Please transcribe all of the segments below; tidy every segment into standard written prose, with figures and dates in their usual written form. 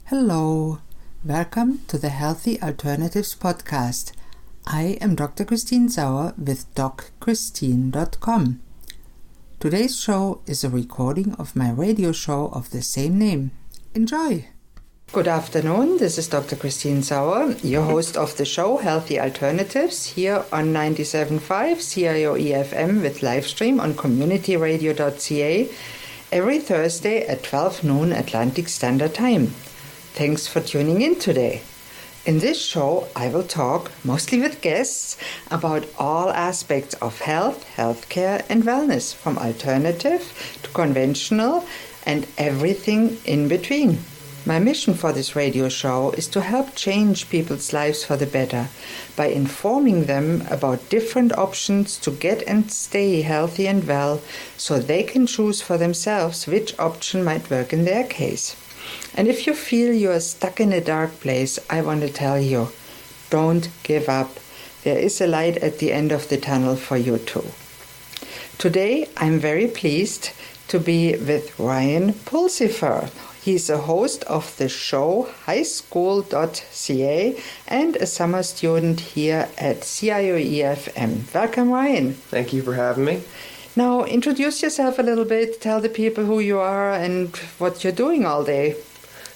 Hello, welcome to the Healthy Alternatives podcast. I am Dr. Christine Sauer with DocChristine.com. Today's show is a recording of my radio show of the same name. Enjoy! Good afternoon, this is Dr. Christine Sauer, your host of the show Healthy Alternatives here on 97.5 CIOE FM with live stream on communityradio.ca every Thursday at 12 noon Atlantic Standard Time. Thanks for tuning in today. In this show, I will talk, mostly with guests, about all aspects of health, healthcare, and wellness, from alternative to conventional and everything in between. My mission for this radio show is to help change people's lives for the better by informing them about different options to get and stay healthy and well so they can choose for themselves which option might work in their case. And if you feel you are stuck in a dark place, I want to tell you, don't give up. There is a light at the end of the tunnel for you too. Today, I'm very pleased to be with Ryan Pulsifer. He's a host of the show highschool.ca and a summer student here at CIOE FM. Welcome, Ryan. Thank you for having me. Now, introduce yourself a little bit, tell the people who you are and what you're doing all day.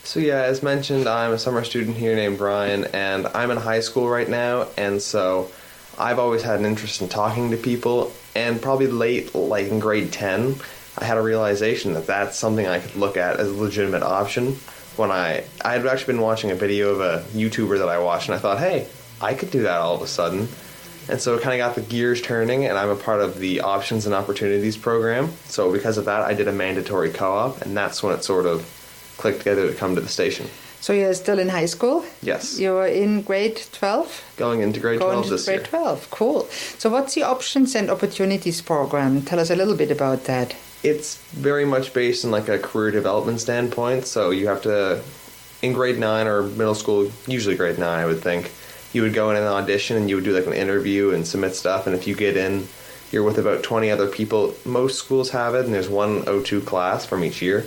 So as mentioned, I'm a summer student here named Ryan, and I'm in high school right now, and so I've always had an interest in talking to people, and probably late, like in grade 10, I had a realization that that's something I could look at as a legitimate option. When I had actually been watching a video of a YouTuber that I watched, and I thought, hey, I could do that all of a sudden. And so it kind of got the gears turning, and I'm a part of the Options and Opportunities program. So because of that, I did a mandatory co-op, and that's when it sort of clicked together to come to the station. So you're still in high school? Yes. You're in grade 12? Going into grade 12 this year. Grade 12, cool. So what's the Options and Opportunities program? Tell us a little bit about that. It's very much based on like a career development standpoint. So you have to, in grade 9 or middle school, usually grade 9 I would think, you would go in an audition and you would do like an interview and submit stuff, and if you get in, you're with about 20 other people. Most schools have it, and there's one O2 class from each year,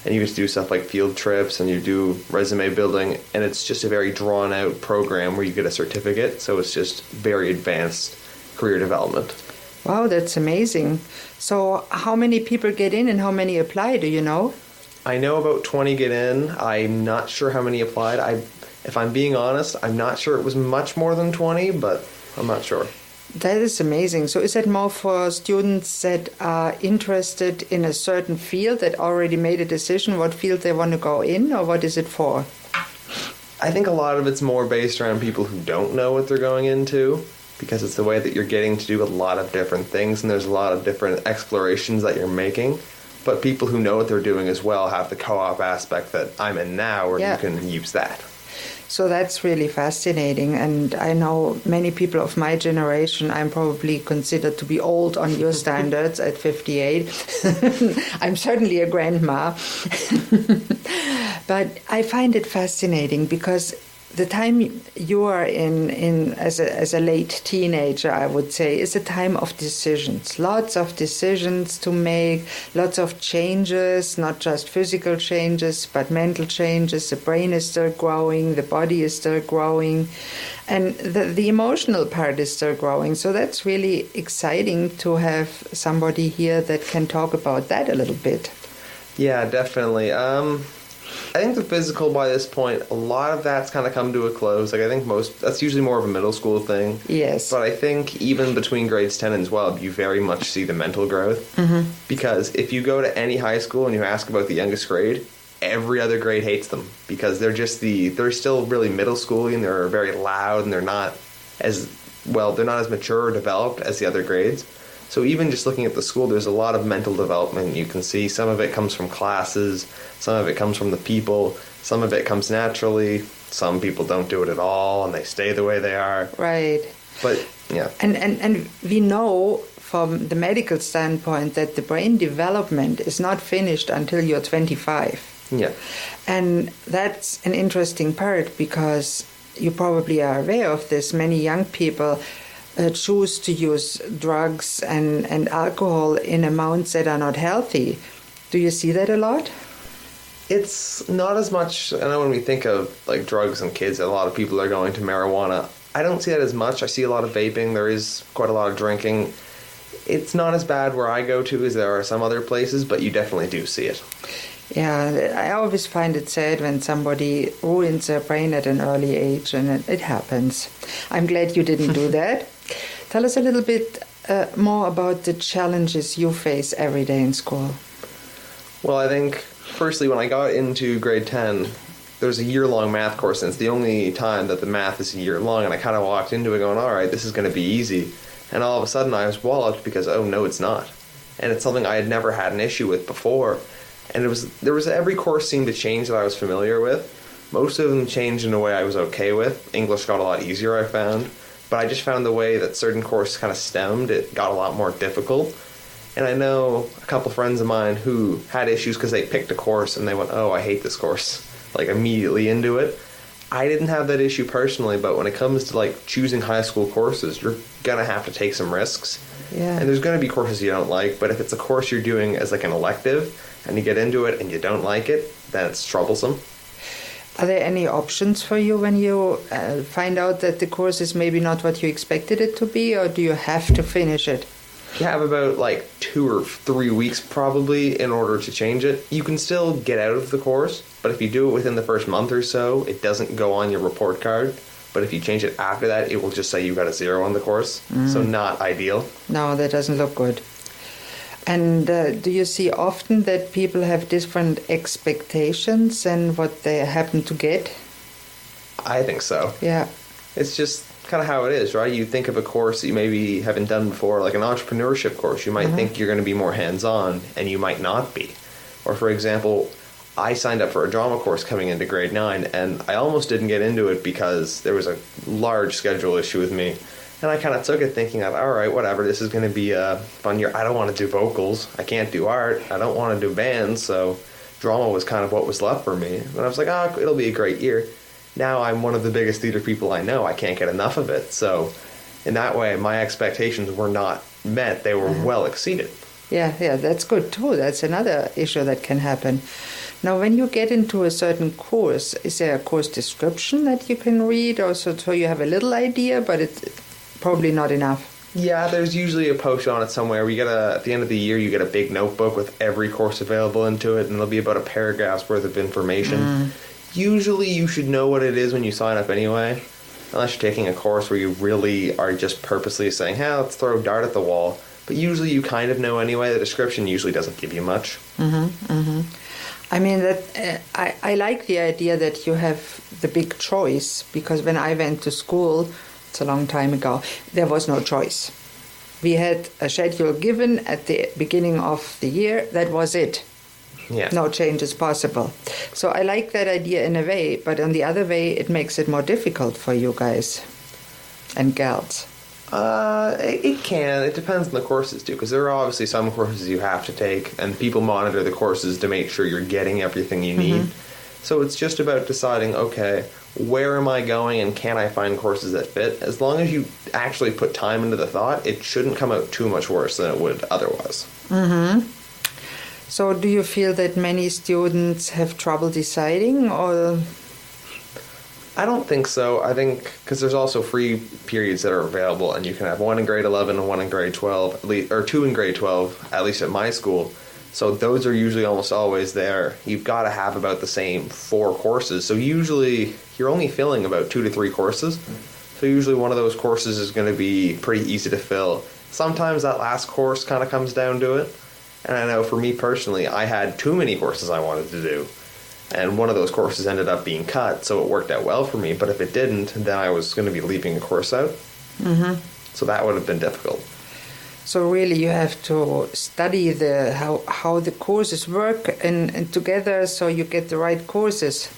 and you just do stuff like field trips and you do resume building, and it's just a very drawn out program where you get a certificate, so it's just very advanced career development. Wow, that's amazing. So how many people get in and how many apply, do you know? I know about 20 get in. I'm not sure how many applied. If I'm being honest, I'm not sure it was much more than 20, but I'm not sure. That is amazing. So is that more for students that are interested in a certain field, that already made a decision what field they want to go in, or what is it for? I think a lot of it's more based around people who don't know what they're going into, because it's the way that you're getting to do a lot of different things, and there's a lot of different explorations that you're making. But people who know what they're doing as well have the co-op aspect that I'm in now, where you can use that. So that's really fascinating, and I know many people of my generation, I'm probably considered to be old on your standards at 58. I'm certainly a grandma. But I find it fascinating because the time you are in as a late teenager, I would say, is a time of decisions. Lots of decisions to make, lots of changes, not just physical changes, but mental changes. The brain is still growing, the body is still growing, and the emotional part is still growing. So that's really exciting to have somebody here that can talk about that a little bit. Yeah, definitely. I think the physical, by this point, a lot of that's kind of come to a close. Like, I think that's usually more of a middle school thing. Yes. But I think even between grades 10 and 12, you very much see the mental growth. Mm-hmm. Because if you go to any high school and you ask about the youngest grade, every other grade hates them. Because they're still really middle schooly, and they're very loud, and they're not as mature or developed as the other grades. So even just looking at the school, there's a lot of mental development you can see. Some of it comes from classes, some of it comes from the people, some of it comes naturally. Some people don't do it at all, and they stay the way they are. Right. But, yeah. And we know from the medical standpoint that the brain development is not finished until you're 25. Yeah. And that's an interesting part, because you probably are aware of this. Many young people choose to use drugs and alcohol in amounts that are not healthy. Do you see that a lot? It's not as much. I know when we think of like drugs and kids, a lot of people are going to marijuana. I don't see that as much. I see a lot of vaping. There is quite a lot of drinking. It's not as bad where I go to as there are some other places, but you definitely do see it. Yeah, I always find it sad when somebody ruins their brain at an early age, and it happens. I'm glad you didn't do that. Tell us a little bit more about the challenges you face every day in school. Well, I think, firstly, when I got into grade 10, there's a year-long math course, and it's the only time that the math is a year long, and I kind of walked into it going, all right, this is going to be easy. And all of a sudden I was walloped because, oh, no, it's not. And it's something I had never had an issue with before. And there was every course seemed to change that I was familiar with. Most of them changed in a way I was okay with. English got a lot easier, I found. But I just found the way that certain courses kind of stemmed, it got a lot more difficult. And I know a couple friends of mine who had issues because they picked a course and they went, oh, I hate this course, like immediately into it. I didn't have that issue personally, but when it comes to like choosing high school courses, you're going to have to take some risks. Yeah. And there's going to be courses you don't like, but if it's a course you're doing as like an elective and you get into it and you don't like it, then it's troublesome. Are there any options for you when you find out that the course is maybe not what you expected it to be, or do you have to finish it? You have about like 2 or 3 weeks probably in order to change it. You can still get out of the course, but if you do it within the first month or so, it doesn't go on your report card. But if you change it after that, it will just say you got a 0 on the course. So not ideal. No, that doesn't look good. And do you see often that people have different expectations than what they happen to get? I think so. Yeah. It's just kind of how it is, right? You think of a course that you maybe haven't done before, like an entrepreneurship course. You might think you're going to be more hands-on, and you might not be. Or, for example, I signed up for a drama course coming into grade 9, and I almost didn't get into it because there was a large schedule issue with me. And I kind of took it thinking that, all right, whatever, this is going to be a fun year. I don't want to do vocals. I can't do art. I don't want to do bands. So drama was kind of what was left for me. And I was like, oh, it'll be a great year. Now I'm one of the biggest theater people I know. I can't get enough of it. So in that way, my expectations were not met. They were well exceeded. Yeah, that's good too. That's another issue that can happen. Now, when you get into a certain course, is there a course description that you can read, or so you have a little idea, but it's probably not enough? Yeah, there's usually a post on it somewhere. At the end of the year, you get a big notebook with every course available into it, and there'll be about a paragraph's worth of information. Usually, you should know what it is when you sign up anyway, unless you're taking a course where you really are just purposely saying, hey, let's throw a dart at the wall. But usually, you kind of know anyway. The description usually doesn't give you much. I mean, that I like the idea that you have the big choice, because when I went to school, it's a long time ago, there was no choice. We had a schedule given at the beginning of the year. That was it. Yeah. No changes possible. So I like that idea in a way, but on the other way, it makes it more difficult for you guys and gals. It can. It depends on the courses, too, because there are obviously some courses you have to take, and people monitor the courses to make sure you're getting everything you need. So it's just about deciding, okay, where am I going, and can I find courses that fit? As long as you actually put time into the thought, it shouldn't come out too much worse than it would otherwise. So do you feel that many students have trouble deciding, or... I don't think so. I think because there's also free periods that are available, and you can have one in grade 11 and one in grade 12, or 2 in grade 12, at least at my school. So those are usually almost always there. You've got to have about the same 4 courses. So usually you're only filling about 2 to 3 courses. So usually one of those courses is going to be pretty easy to fill. Sometimes that last course kind of comes down to it. And I know for me personally, I had too many courses I wanted to do. And one of those courses ended up being cut, so it worked out well for me. But if it didn't, then I was going to be leaving a course out. So that would have been difficult. So really you have to study how the courses work and together so you get the right courses.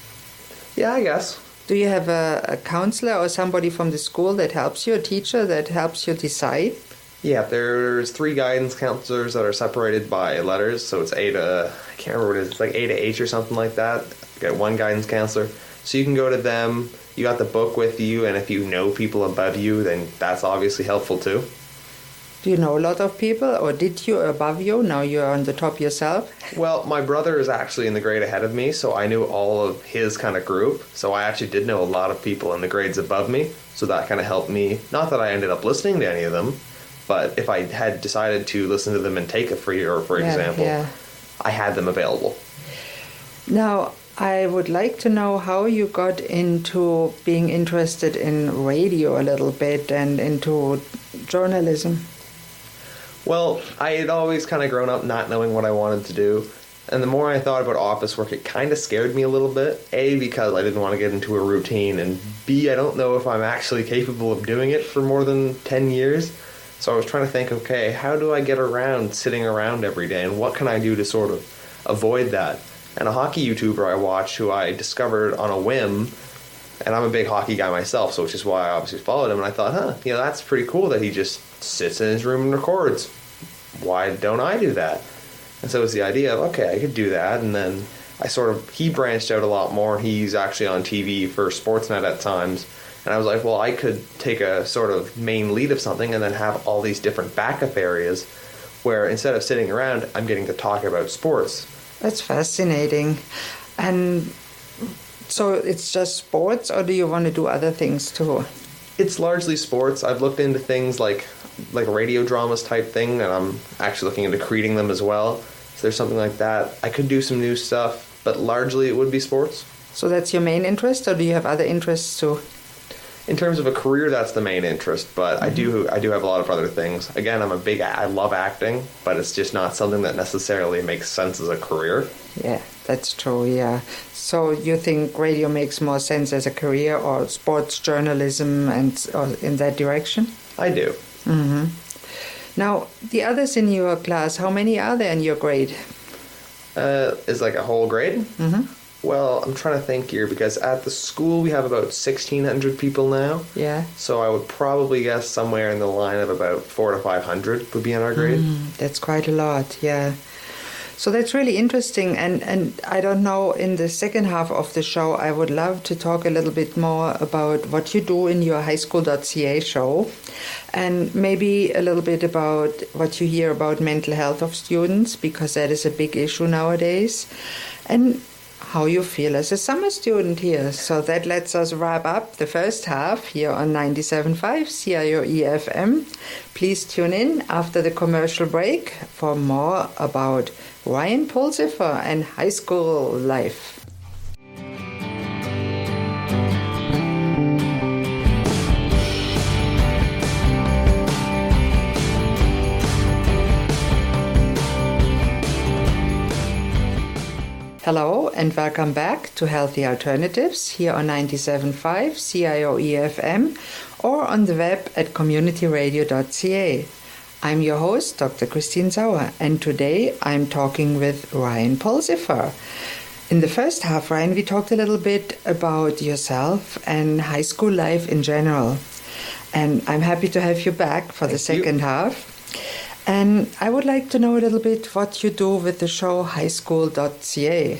Yeah, I guess. Do you have a counselor or somebody from the school that helps you, a teacher that helps you decide? Yeah, there's 3 guidance counselors that are separated by letters, so it's A to, I can't remember what it is, it's like A to H or something like that. You got 1 guidance counselor. So you can go to them, you got the book with you, and if you know people above you, then that's obviously helpful too. Do you know a lot of people, or did you above you? Now you're on the top yourself? Well, my brother is actually in the grade ahead of me, so I knew all of his kind of group. So I actually did know a lot of people in the grades above me. So that kind of helped me. Not that I ended up listening to any of them, but if I had decided to listen to them and take a free or for example, I had them available. Now, I would like to know how you got into being interested in radio a little bit and into journalism. Well, I had always kind of grown up not knowing what I wanted to do. And the more I thought about office work, it kind of scared me a little bit. A, because I didn't want to get into a routine. And B, I don't know if I'm actually capable of doing it for more than 10 years. So I was trying to think, okay, how do I get around sitting around every day? And what can I do to sort of avoid that? And a hockey YouTuber I watched who I discovered on a whim, and I'm a big hockey guy myself, so which is why I obviously followed him. And I thought, that's pretty cool that he just sits in his room and records. Why don't I do that? And so it was the idea of, okay, I could do that. And then he branched out a lot more. He's actually on TV for Sportsnet at times. And I was like, well, I could take a sort of main lead of something and then have all these different backup areas where instead of sitting around, I'm getting to talk about sports. That's fascinating. And so it's just sports, or do you want to do other things too? It's largely sports. I've looked into things like radio dramas type thing, and I'm actually looking into creating them as well. So there's something like that. I could do some new stuff, but largely it would be sports. So that's your main interest, or do you have other interests too? In terms of a career, that's the main interest, but I do have a lot of other things. Again, I love acting, but it's just not something that necessarily makes sense as a career. Yeah, that's true, yeah. So you think radio makes more sense as a career, or sports journalism or in that direction? I do. Mm-hmm. Now, the others in your class, how many are there in your grade? Is like a whole grade? Mm-hmm. Well, I'm trying to think here, because at the school we have about 1,600 people now. Yeah. So I would probably guess somewhere in the line of about 400 to 500 would be in our grade. That's quite a lot, yeah. So that's really interesting. And I don't know, in the second half of the show, I would love to talk a little bit more about what you do in your highschool.ca show, and maybe a little bit about what you hear about mental health of students, because that is a big issue nowadays. And how you feel as a summer student here. So that lets us wrap up the first half here on 97.5 CIOE FM. Please tune in after the commercial break for more about Ryan Pulsifer and high school life. Hello and welcome back to Healthy Alternatives here on 97.5 CIOE FM or on the web at communityradio.ca. I'm your host, Dr. Christine Sauer, and today I'm talking with Ryan Pulsifer. In the first half, Ryan, we talked a little bit about yourself and high school life in general. And I'm happy to have you back for the second half. And I would like to know a little bit what you do with the show highschool.ca.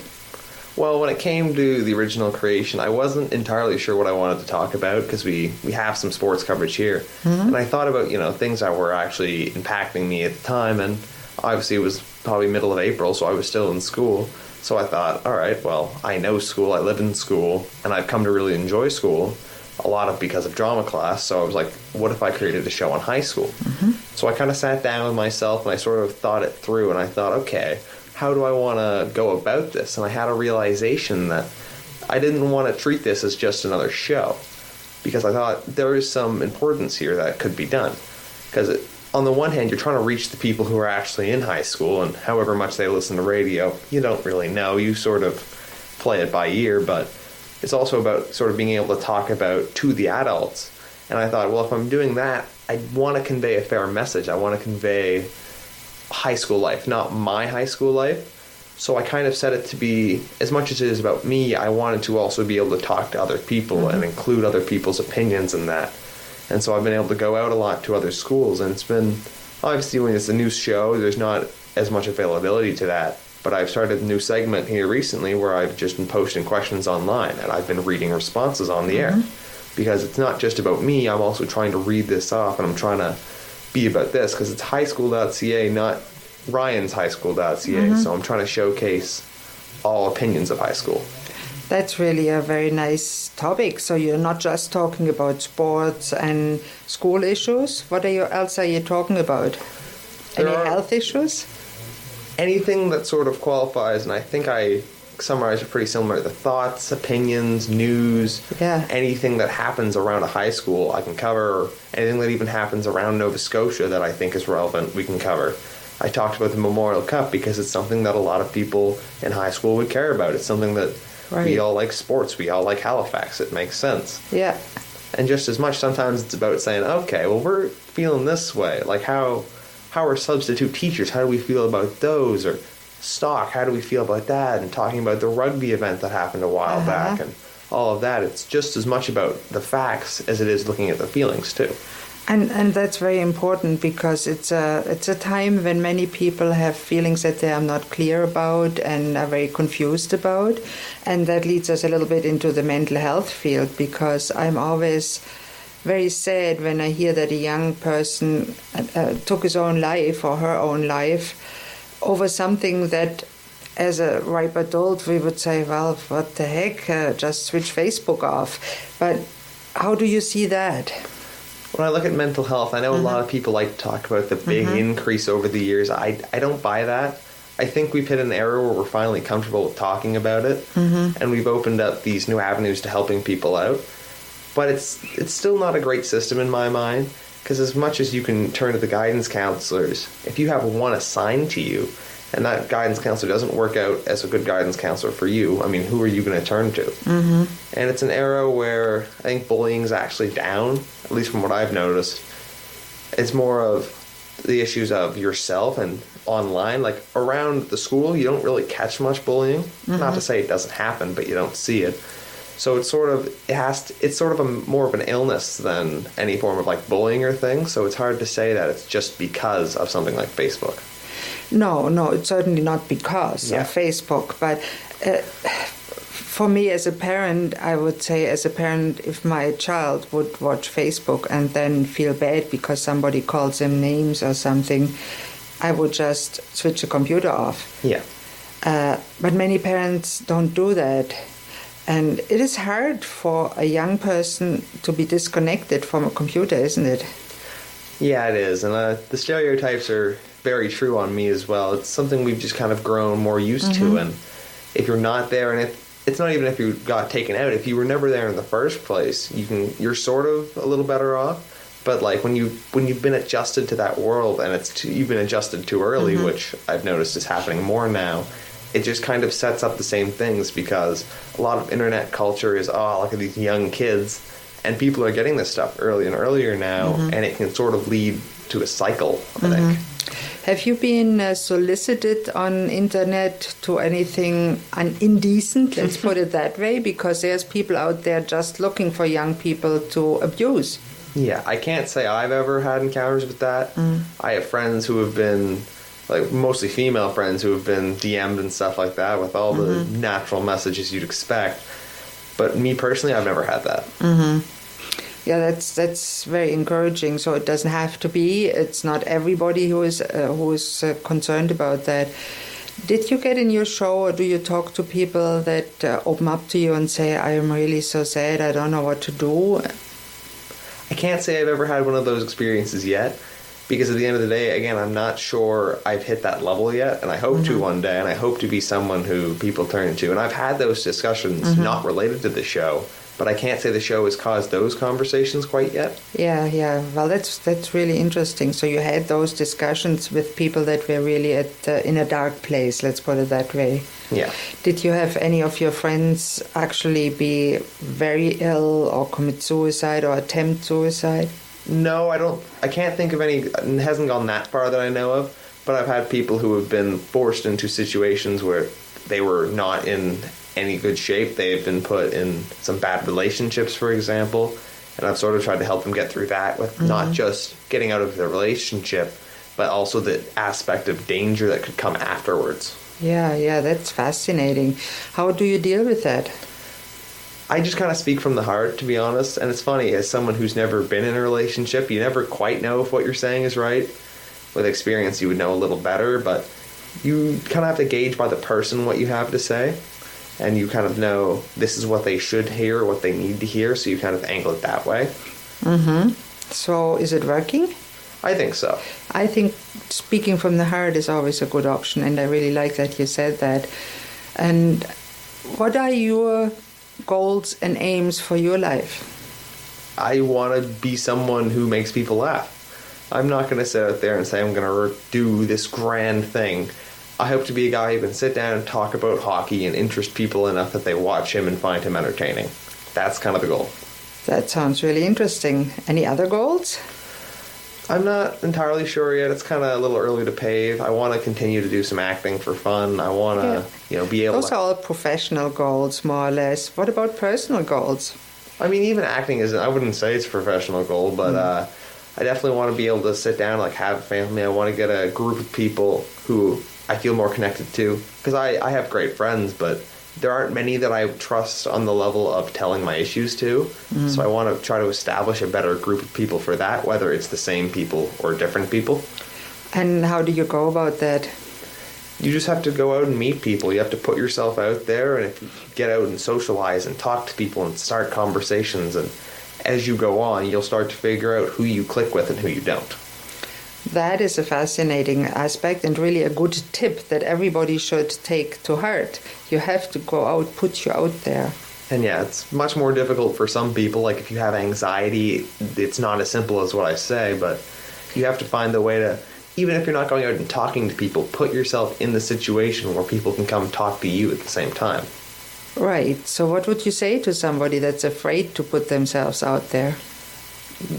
Well, when it came to the original creation, I wasn't entirely sure what I wanted to talk about, because we have some sports coverage here. And I thought about, things that were actually impacting me at the time. And obviously it was probably middle of April, so I was still in school. So I thought, all right, well, I know school, I live in school, and I've come to really enjoy school. A lot of because of drama class, so I was like, what if I created a show on high school? So I kind of sat down with myself and I sort of thought it through, and I thought, okay, how do I want to go about this? And I had a realization that I didn't want to treat this as just another show, because I thought there is some importance here that could be done. Because on the one hand, you're trying to reach the people who are actually in high school, and however much they listen to radio, you don't really know. You sort of play it by ear, but it's also about sort of being able to talk about to the adults. And I thought, well, if I'm doing that, I want to convey a fair message. I want to convey high school life, not my high school life. So I kind of set it to be, as much as it is about me, I wanted to also be able to talk to other people and include other people's opinions in that. And so I've been able to go out a lot to other schools, and it's been, obviously when it's a new show, there's not as much availability to that. But I've started a new segment here recently where I've just been posting questions online, and I've been reading responses on the air. Because it's not just about me, I'm also trying to read this off, and I'm trying to be about this, because it's highschool.ca, not Ryan's highschool.ca. So I'm trying to showcase all opinions of high school. That's really a very nice topic. So you're not just talking about sports and school issues. What else are you talking about? Any health issues? Anything that sort of qualifies, and I think I summarize it pretty similar. The thoughts, opinions, news, anything that happens around a high school I can cover. Anything that even happens around Nova Scotia that I think is relevant, we can cover. I talked about the Memorial Cup because it's something that a lot of people in high school would care about. It's something that we all like sports. We all like Halifax. It makes sense. Yeah. And just as much, sometimes it's about saying, okay, well, we're feeling this way. Like how are substitute teachers? How do we feel about those? Or stock, how do we feel about that? And talking about the rugby event that happened a while back and all of that. It's just as much about the facts as it is looking at the feelings too. And that's very important because it's a time when many people have feelings that they are not clear about and are very confused about. And that leads us a little bit into the mental health field, because I'm always very sad when I hear that a young person took his own life or her own life over something that, as a ripe adult, we would say, well, what the heck, just switch Facebook off. But how do you see that? When I look at mental health, I know a lot of people like to talk about the big increase over the years. I don't buy that. I think we've hit an era where we're finally comfortable with talking about it, and we've opened up these new avenues to helping people out. But it's still not a great system in my mind, because as much as you can turn to the guidance counselors, if you have one assigned to you, and that guidance counselor doesn't work out as a good guidance counselor for you, I mean, who are you going to turn to? And it's an era where I think bullying is actually down, at least from what I've noticed. It's more of the issues of yourself and online. Like around the school, you don't really catch much bullying. Not to say it doesn't happen, but you don't see it. So it's sort of more of an illness than any form of like bullying or thing. So it's hard to say that it's just because of something like Facebook. No, it's certainly not because of Facebook. But for me as a parent, I would say if my child would watch Facebook and then feel bad because somebody calls them names or something, I would just switch the computer off. Yeah. But many parents don't do that. And it is hard for a young person to be disconnected from a computer, isn't it? Yeah, it is. And the stereotypes are very true on me as well. It's something we've just kind of grown more used to. And if you're not there, and it's not even if you got taken out, if you were never there in the first place, you're sort of a little better off. But like when you've been adjusted to that world, and you've been adjusted too early, which I've noticed is happening more now, it just kind of sets up the same things, because a lot of internet culture is, look at these young kids, and people are getting this stuff earlier and earlier now, and it can sort of lead to a cycle, I think. Have you been solicited on internet to anything indecent, let's put it that way, because there's people out there just looking for young people to abuse? Yeah, I can't say I've ever had encounters with that. I have friends who have been, like mostly female friends, who have been DM'd and stuff like that with all the natural messages you'd expect. But me personally, I've never had that. Yeah, that's very encouraging. So it doesn't have to be. It's not everybody who is concerned about that. Did you get in your show, or do you talk to people that open up to you and say, I am really so sad, I don't know what to do? I can't say I've ever had one of those experiences yet, because at the end of the day, again, I'm not sure I've hit that level yet, and I hope to one day, and I hope to be someone who people turn to. And I've had those discussions not related to the show, but I can't say the show has caused those conversations quite yet. Yeah. Well, that's really interesting. So you had those discussions with people that were really in a dark place, let's put it that way. Yeah. Did you have any of your friends actually be very ill or commit suicide or attempt suicide? No, I can't think of any. It hasn't gone that far that I know of, but I've had people who have been forced into situations where they were not in any good shape. They have been put in some bad relationships, for example, and I've sort of tried to help them get through that with not just getting out of the relationship, but also the aspect of danger that could come afterwards. Yeah, that's fascinating. How do you deal with that? I just kind of speak from the heart, to be honest. And it's funny, as someone who's never been in a relationship, you never quite know if what you're saying is right. With experience, you would know a little better, but you kind of have to gauge by the person what you have to say. And you kind of know this is what they should hear, what they need to hear, so you kind of angle it that way. Mm-hmm. So is it working? I think so. I think speaking from the heart is always a good option, and I really like that you said that. And what are your goals and aims for your life? I want to be someone who makes people laugh. I'm not going to sit out there and say I'm going to do this grand thing. I hope to be a guy who can sit down and talk about hockey and interest people enough that they watch him and find him entertaining. That's kind of the goal. That sounds really interesting. Any other goals? I'm not entirely sure yet. It's kind of a little early to pave. I want to continue to do some acting for fun. I want to, be able Those are all professional goals, more or less. What about personal goals? I mean, even acting isn't, I wouldn't say it's a professional goal, but I definitely want to be able to sit down, have a family. I want to get a group of people who I feel more connected to. Because I have great friends, but there aren't many that I trust on the level of telling my issues to. So I want to try to establish a better group of people for that, whether it's the same people or different people. And how do you go about that? You just have to go out and meet people. You have to put yourself out there, and if you get out and socialize and talk to people and start conversations, and as you go on, you'll start to figure out who you click with and who you don't. That is a fascinating aspect and really a good tip that everybody should take to heart. You have to go out, put you out there. And yeah, it's much more difficult for some people. Like if you have anxiety, it's not as simple as what I say, but you have to find the way to, even if you're not going out and talking to people, put yourself in the situation where people can come talk to you at the same time. Right. So what would you say to somebody that's afraid to put themselves out there?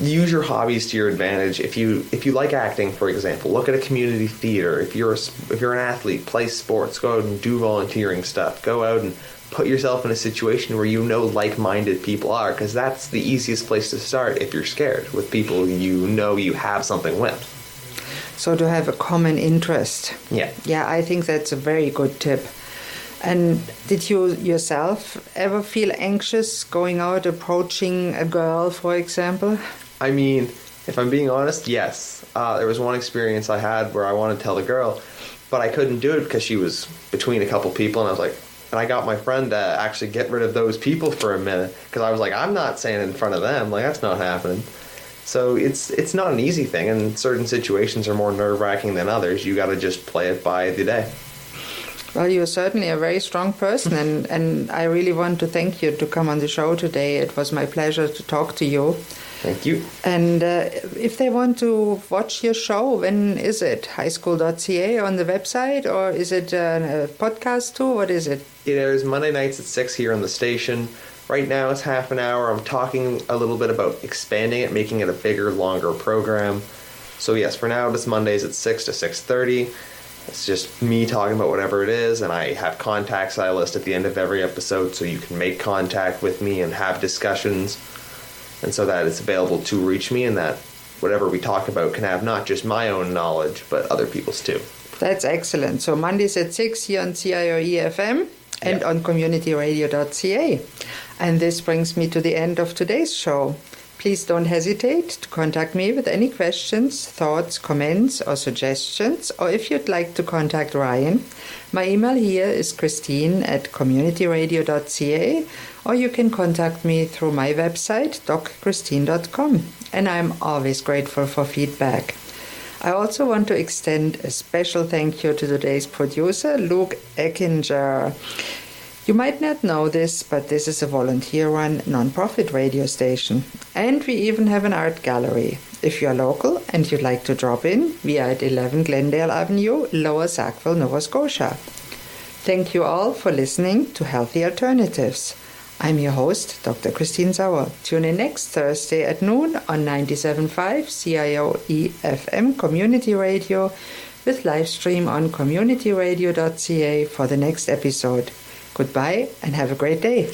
Use your hobbies to your advantage. If you like acting, for example, look at a community theater. If you're an athlete, play sports, go out and do volunteering stuff. Go out and put yourself in a situation where you know like-minded people are, because that's the easiest place to start if you're scared, with people you know you have something with. So to have a common interest. Yeah. Yeah, I think that's a very good tip. And did you yourself ever feel anxious going out, approaching a girl, for example? I mean, if I'm being honest, yes. There was one experience I had where I wanted to tell the girl, but I couldn't do it because she was between a couple people, and I was like, and I got my friend to actually get rid of those people for a minute, because I was like, I'm not saying in front of them, that's not happening. So it's not an easy thing, and certain situations are more nerve-wracking than others. You got to just play it by the day. Well, you're certainly a very strong person, and I really want to thank you to come on the show today. It was my pleasure to talk to you. Thank you. And if they want to watch your show, when is it? highschool.ca on the website, or is it a podcast too? What is it? It airs Monday nights at 6 here on the station. Right now it's half an hour. I'm talking a little bit about expanding it, making it a bigger, longer program. So yes, for now it's Mondays at 6 to 6:30. It's just me talking about whatever it is, and I have contacts I list at the end of every episode so you can make contact with me and have discussions, and so that it's available to reach me, and that whatever we talk about can have not just my own knowledge, but other people's too. That's excellent. So Mondays at 6 here on CIOE FM and on communityradio.ca. And this brings me to the end of today's show. Please don't hesitate to contact me with any questions, thoughts, comments, or suggestions, or if you'd like to contact Ryan. My email here is christine@communityradio.ca, or you can contact me through my website, docchristine.com, and I'm always grateful for feedback. I also want to extend a special thank you to today's producer, Luke Eckinger. You might not know this, but this is a volunteer-run non-profit radio station. And we even have an art gallery. If you're local and you'd like to drop in, we are at 11 Glendale Avenue, Lower Sackville, Nova Scotia. Thank you all for listening to Healthy Alternatives. I'm your host, Dr. Christine Sauer. Tune in next Thursday at noon on 97.5 CIOE FM Community Radio with live stream on communityradio.ca for the next episode. Goodbye and have a great day.